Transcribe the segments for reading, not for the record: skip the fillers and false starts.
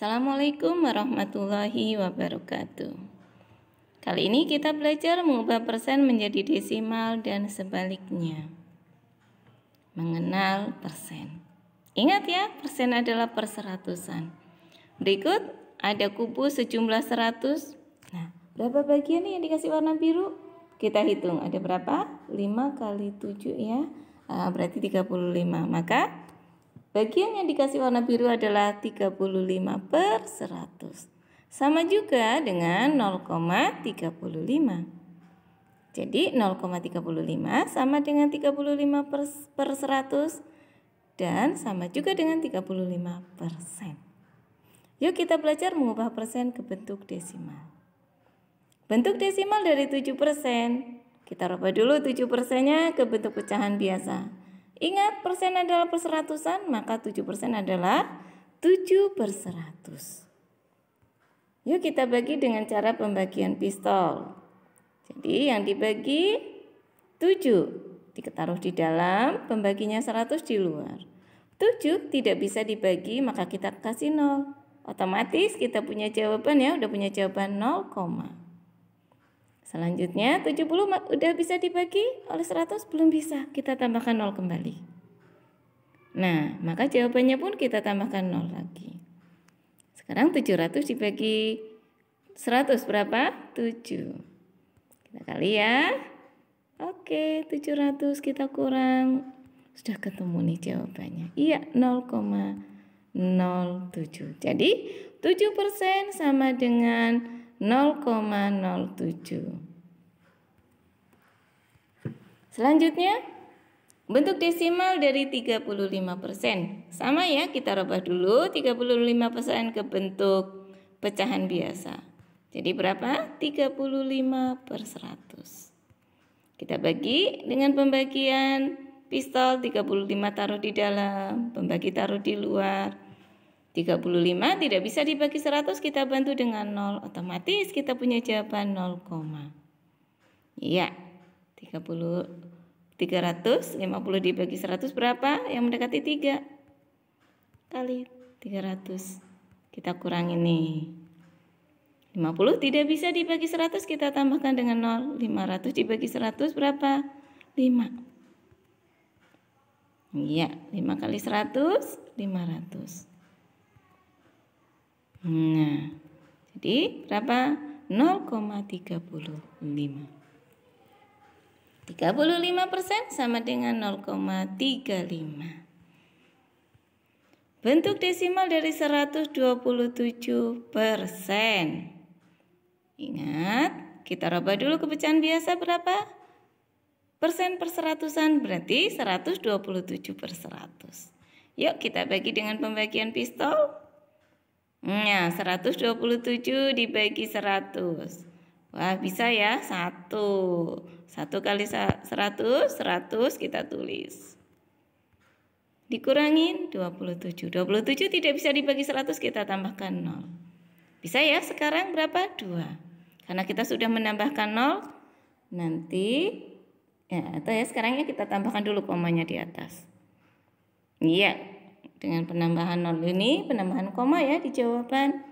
Assalamualaikum warahmatullahi wabarakatuh. Kali ini kita belajar mengubah persen menjadi desimal dan sebaliknya. Mengenal persen. Ingat ya, persen adalah perseratusan. Berikut ada kubu sejumlah 100. Nah, berapa bagian nih yang dikasih warna biru? Kita hitung ada berapa? 5 kali 7 ya. Berarti 35. Maka bagian yang dikasih warna biru adalah 35 per 100. Sama juga dengan 0,35. Jadi 0,35 sama dengan 35 per 100 dan sama juga dengan 35%. Yuk kita belajar mengubah persen ke bentuk desimal. Bentuk desimal dari 7%. Kita rubah dulu 7%-nya ke bentuk pecahan biasa. Ingat, persen adalah perseratusan, maka 7% adalah 7 per 100. Yuk kita bagi dengan cara pembagian pistol. Jadi yang dibagi 7 ditaruh di dalam, pembaginya 100 di luar. 7 tidak bisa dibagi, maka kita kasih 0. Otomatis kita punya jawaban ya, udah punya jawaban 0, selanjutnya 70 udah bisa dibagi oleh 100, belum bisa, kita tambahkan 0 kembali. Nah, maka jawabannya pun kita tambahkan 0 lagi. Sekarang 700 dibagi 100 berapa? 7. Kita kali ya. Oke, 700 kita kurang. Sudah ketemu nih jawabannya. Iya, 0,07. Jadi 7% sama dengan 0,07. Selanjutnya, bentuk desimal dari 35%. Sama ya, kita rubah dulu 35% ke bentuk pecahan biasa. Jadi berapa? 35 per 100. Kita bagi dengan pembagian pistol, 35 taruh di dalam, pembagi taruh di luar. 35 tidak bisa dibagi 100, kita bantu dengan 0. Otomatis kita punya jawaban 0, iya, 350 dibagi 100 berapa? Yang mendekati 3 kali 300. Kita kurangi nih. 50 tidak bisa dibagi 100, kita tambahkan dengan 0. 500 dibagi 100 berapa? 5. Iya, 5 kali 100, 500. Nah, jadi berapa? 0,35. 35% sama dengan 0,35. Bentuk desimal dari 127%. Ingat, kita rubah dulu ke pecahan biasa berapa? Persen per seratusan berarti 127 per 100. Yuk kita bagi dengan pembagian pistol. Nah, 127 dibagi 100. Wah, bisa ya, 1. 1 kali 100, 100 kita tulis. Dikurangin 27. 27 tidak bisa dibagi 100, kita tambahkan 0. Bisa ya, sekarang berapa? 2. Karena kita sudah menambahkan 0, nanti, ya, atau ya sekarangnya kita tambahkan dulu komanya di atas. Iya, dengan penambahan 0 ini, penambahan koma ya di jawaban.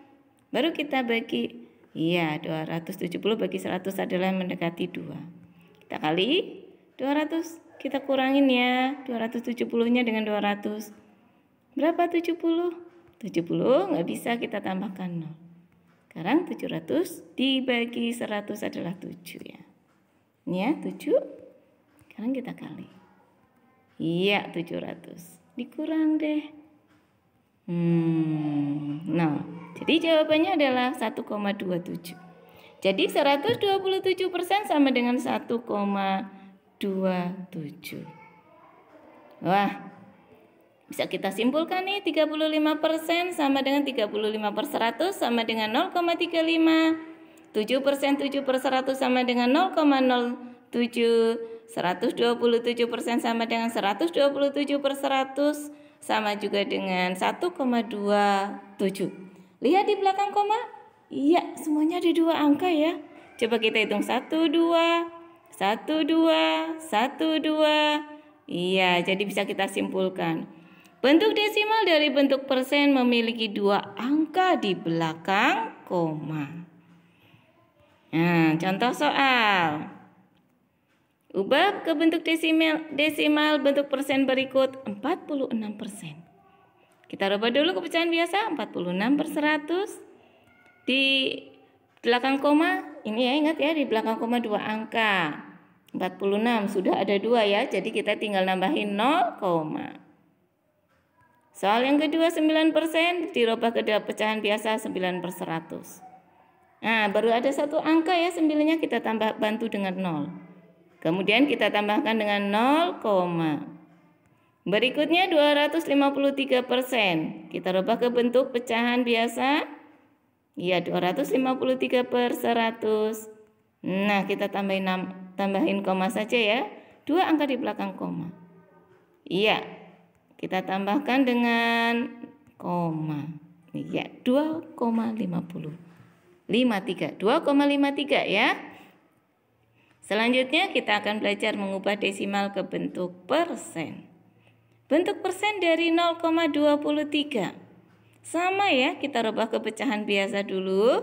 Baru kita bagi. Iya, 270 bagi 100 adalah mendekati 2. Kita kali 200. Kita kurangin ya. 270-nya dengan 200. Berapa 70? 70 nggak bisa, kita tambahkan 0. Sekarang 700 dibagi 100 adalah 7 ya. Ini ya, 7. Sekarang kita kali. Iya, 700. Dikurang deh. Nah, jadi jawabannya adalah 1,27. Jadi 127% sama dengan 1,27. Wah, bisa kita simpulkan nih, 35% sama dengan 35 per 100 sama dengan 0,35. 7% 7 per 100 sama dengan 0,07. 127% sama dengan 127 per 100 sama juga dengan 1,27. Lihat di belakang koma. Iya, semuanya ada 2 angka ya. Coba kita hitung 1, 2, 1, 2, 1, 2. Iya, jadi bisa kita simpulkan. Bentuk desimal dari bentuk persen memiliki 2 angka di belakang koma. Nah, contoh soal. Ubah ke bentuk desimal bentuk persen berikut 46%. Kita rubah dulu ke pecahan biasa 46/100. Di belakang koma, ini ya ingat ya, di belakang koma 2 angka. 46 sudah ada 2 ya, jadi kita tinggal nambahin 0, soal yang kedua 9% dirubah ke pecahan biasa 9/100. Nah, baru ada 1 angka ya, 9-nya kita tambah bantu dengan 0. Kemudian kita tambahkan dengan 0, berikutnya 253%. Kita rubah ke bentuk pecahan biasa. Ya, 253/100. Nah, kita tambahin koma saja ya. 2 angka di belakang koma. Iya, kita tambahkan dengan koma. Iya, 2,53 ya. Selanjutnya kita akan belajar mengubah desimal ke bentuk persen. Bentuk persen dari 0,23. Sama ya, kita rubah ke pecahan biasa dulu.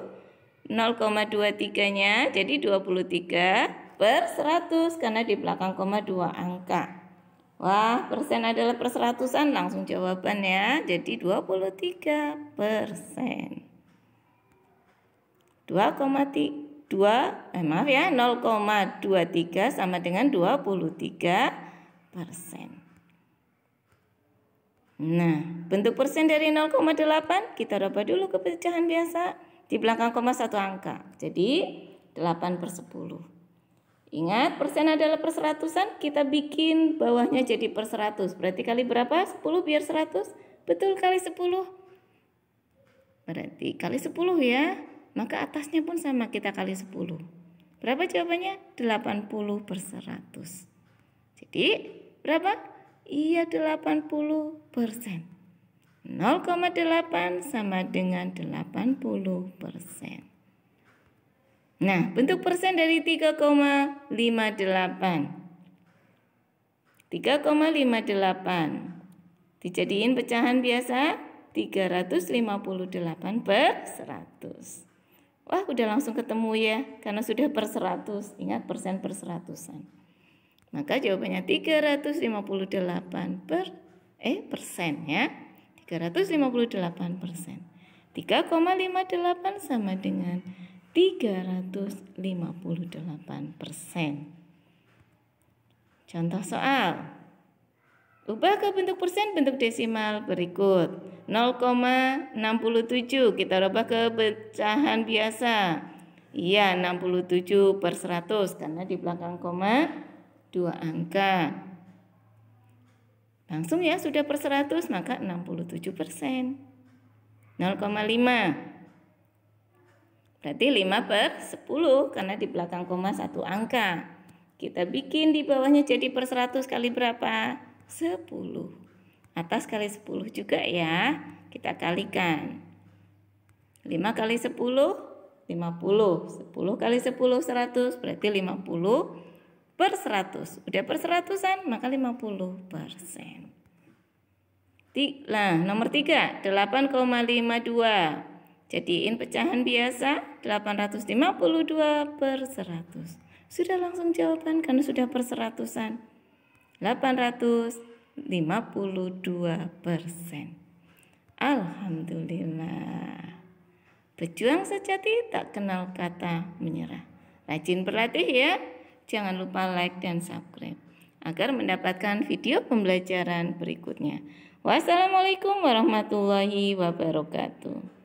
0,23-nya jadi 23/100 karena di belakang koma 2 angka. Wah, persen adalah perseratusan, langsung jawaban ya. Jadi 23%. 0,23 sama dengan 23%. Nah, bentuk persen dari 0,8 kita rubah dulu ke pecahan biasa. Di belakang koma 1 angka. Jadi 8/10. Ingat, persen adalah perseratusan, kita bikin bawahnya jadi per 100. Berarti kali berapa? 10 biar 100? Betul, kali 10. Berarti kali 10 ya. Maka atasnya pun sama, kita kali 10. Berapa jawabannya? 80/100. Jadi berapa? Iya, 80%. 0,8 sama dengan 80%. Nah, bentuk persen dari 3,58. 3,58 dijadiin pecahan biasa 358/100. Wah, udah langsung ketemu ya, karena sudah per 100. Ingat, persen per seratusan. Maka jawabannya 358% ya. 358%. 3,58 sama dengan 358%. Contoh soal. Ubah ke bentuk persen bentuk desimal berikut. 0,67 kita rubah ke pecahan biasa. Iya, 67/100 karena di belakang koma 2 angka. Langsung ya, sudah per 100 maka 67%. 0,5 berarti 5/10 karena di belakang koma 1 angka. Kita bikin di bawahnya jadi per 100 kali berapa? 10. Atas kali 10 juga ya. Kita kalikan. 5 kali 10, 50. 10 kali 10, 100. Berarti 50/100. Udah per seratusan, maka 50%. Nah, nomor 3, 8,52. Jadiin pecahan biasa, 852/100. Sudah langsung jawaban karena sudah per seratusan. 852%. Alhamdulillah. Pejuang sejati tak kenal kata menyerah. Rajin berlatih ya. Jangan lupa like dan subscribe agar mendapatkan video pembelajaran berikutnya. Wassalamualaikum warahmatullahi wabarakatuh.